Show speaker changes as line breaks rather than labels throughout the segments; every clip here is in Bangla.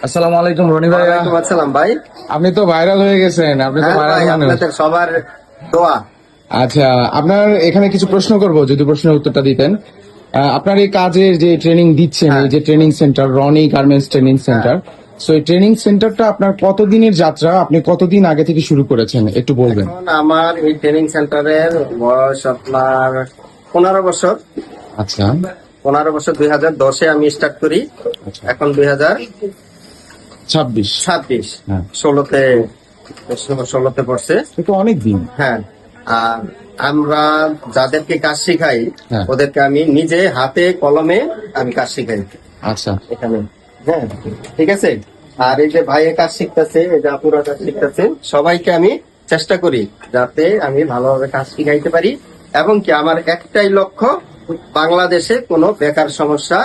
আসসালামু আলাইকুম রনি ভাই।
ওয়ালাইকুম আসসালাম ভাই।
আপনি তো ভাইরাল হয়ে গেছেন, আপনি তো
হ্যাঁ
ভাইরাল
ভাই,
মানুষ।
আপনাদের সবার দোয়া।
আচ্ছা, আপনার এখানে কিছু প্রশ্ন করব, যদি প্রশ্নের উত্তরটা দিতেন। আপনার এই কাজের যে ট্রেনিং দিচ্ছেন,
হ্যাঁ।
এই যে training center Rony garments training center, so এই ট্রেনিং সেন্টারটা আপনার কতদিনের যাত্রা, আপনি কতদিন আগে থেকে শুরু করেছেন একটু বলবেন?
এখন আমার এই ট্রেনিং সেন্টারের বয়স আপনার 15 বছর।
আচ্ছা
15 বছর 2010-এ আমি স্টার্ট করি।
আচ্ছা,
এখন 2026
26। হ্যাঁ,
16তে পড়ছে।
এটা অনেক দিন।
হ্যাঁ, আর আমরা যাদেরকে কাজ শিখাই
হ্যাঁ।
ওদেরকে আমি নিজে হাতে কলমে আমি কাজ শিখাই
আচ্ছা
এখানে। হ্যাঁ, ঠিক আছে। আর এই যে ভাইয়ের কাজ শিখতেছে, এই যে আপুরা কাজ শিখতেছে, সবাইকে আমি চেষ্টা করি যাতে আমি ভালোভাবে কাজ শিখাইতে পারি। এবং কি আমার একটাই লক্ষ্য, বাংলাদেশে কোনো বেকার সমস্যা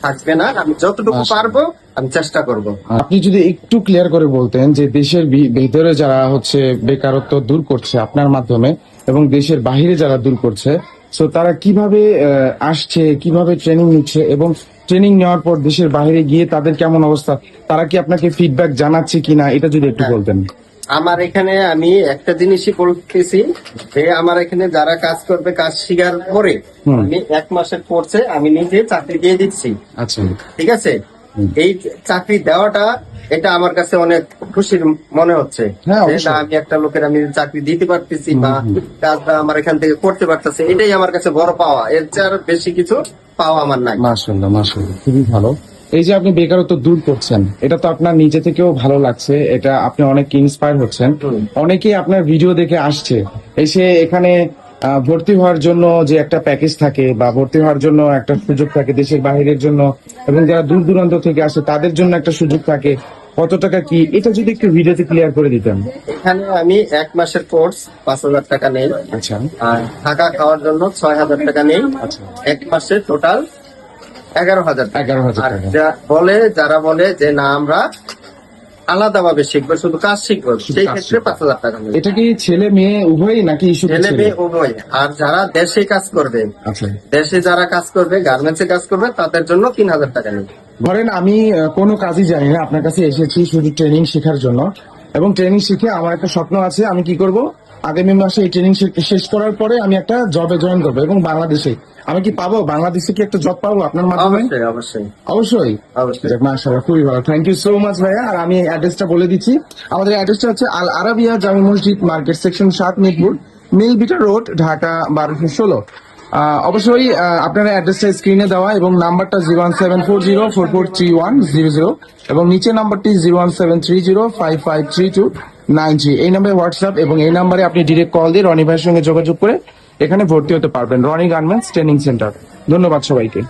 থাকবে না। আমি যতটুকু পারবো আমি চেষ্টা করব।
আপনি যদি একটু ক্লিয়ার করে বলতেন যে দেশের ভিতরে যারা হচ্ছে বেকারত্ব দূর করছে আপনার মাধ্যমে, এবং দেশের বাহিরে যারা দূর করছে, সো তারা কিভাবে আসছে, কিভাবে ট্রেনিং নিচ্ছে, এবং ট্রেনিং নেওয়ার পর দেশের বাইরে গিয়ে তাদের কেমন অবস্থা, তারা কি আপনাকে ফিডব্যাক জানাচ্ছে কিনা, এটা যদি একটু
হ্যাঁ।
বলতেন।
আমার এখানে আমি একটা জিনিসই বলতেছি যে আমার এখানে যারা কাজ করবে, কাজ শিখার পরে আমি 1 মাসের কোর্সে আমি নিজে চাকরি দিয়ে দিচ্ছি।
আচ্ছা,
ঠিক আছে। এই চাকরি দেওয়াটা এটা আমার কাছে অনেক খুশির মনে হচ্ছে।
হ্যাঁ,
যে
অবশ্যই।
না, আমি একটা লোকের আমি চাকরি দিতে পারতেছি বা কাজটা আমার এখান থেকে করতে পারতেছি, এটাই আমার কাছে বড় পাওয়া। এর চেয়ে আর বেশি কিছু পাওয়া আমার নাই।
মাশাআল্লাহ মাশাআল্লাহ, খুবই ভালো। এই যে আপনি বেকারত্ব দূর করছেন, এটা তো আপনার নিজে থেকেও ভালো লাগছে, এটা আপনি অনেক ইন্সপায়ার হচ্ছেন। অনেকেই আপনার ভিডিও দেখে আসছে, এসে এখানে ভর্তি হওয়ার জন্য যে একটা প্যাকেজ থাকে বা ভর্তি হওয়ার জন্য একটা সুযোগ থাকে দেশের বাইরের জন্য, এবং যারা দূর দূরান্ত থেকে আসে তাদের জন্য একটা সুযোগ থাকে। কত টাকা কি, এটা যদি একটু ভিডিওতে ক্লিয়ার করে দিতেন।
এখানে আমি 1 মাসের কোর্স 5,000 টাকা নেই।
আচ্ছা
আর থাকা খাওয়ার জন্য 6,000 টাকা নেই।
আচ্ছা,
1 মাসে টোটাল 11,000 টাকা।
11,000
আর
টাকা।
যারা বলে যে না আমরা আলাদাভাবে শিখবো, শুধু কাজ শিখবো, সেই
কাজ
ক্ষেত্রে 5,000 টাকা নেই।
এটা কি ছেলে মেয়ে উভয়ই নাকি শুধু
ছেলে
ছেলে?
মেয়ে উভয়। আর যারা দেশে কাজ করবে,
আচ্ছা,
দেশে যারা কাজ করবে, গার্মেন্টসে কাজ করবে, তাদের জন্য 3,000 টাকা নেই।
ধরেন আমি কোনো কাজই জানি না, আপনার কাছে এসেছি শুধু ট্রেনিং শেখার জন্য, এবং ট্রেনিং শিখে আমার একটা স্বপ্ন আছে, আমি কি করব, আগামী মাসে এই ট্রেনিং শেষ করার পরে আমি একটা জবে জয়েন করবো, এবং বাংলাদেশে আমি কি পাবো, বাংলাদেশে কি একটা জব পাবো আপনার মাধ্যমে?
অবশ্যই অবশ্যই
অবশ্যই।
অবশ্যই।
যাক, মাশাআল্লাহ, খুবই ভালো, থ্যাংক ইউ সো মাচ ভাইয়া। আর আমি অ্যাড্রেসটা বলে দিচ্ছি, আমাদের অ্যাড্রেসটা হচ্ছে আল Arabia Jami Masjid market, section 7, Mirpur, Milkvita road, Dhaka 1216। অবশ্যই আপনার অ্যাড্রেসটা স্ক্রিনে দেওয়া, এবং নাম্বারটা 01740443100, এবং নিচে নাম্বারটি 01730553293। এই নাম্বারে হোয়াটসঅ্যাপ, এবং এই নাম্বারে আপনি ডিরেক্ট কল দিয়ে রনি ভাইয়ের সঙ্গে যোগাযোগ করে এখানে ভর্তি হতে পারবেন, রনি গার্মেন্টস ট্রেনিং সেন্টার। ধন্যবাদ সবাইকে।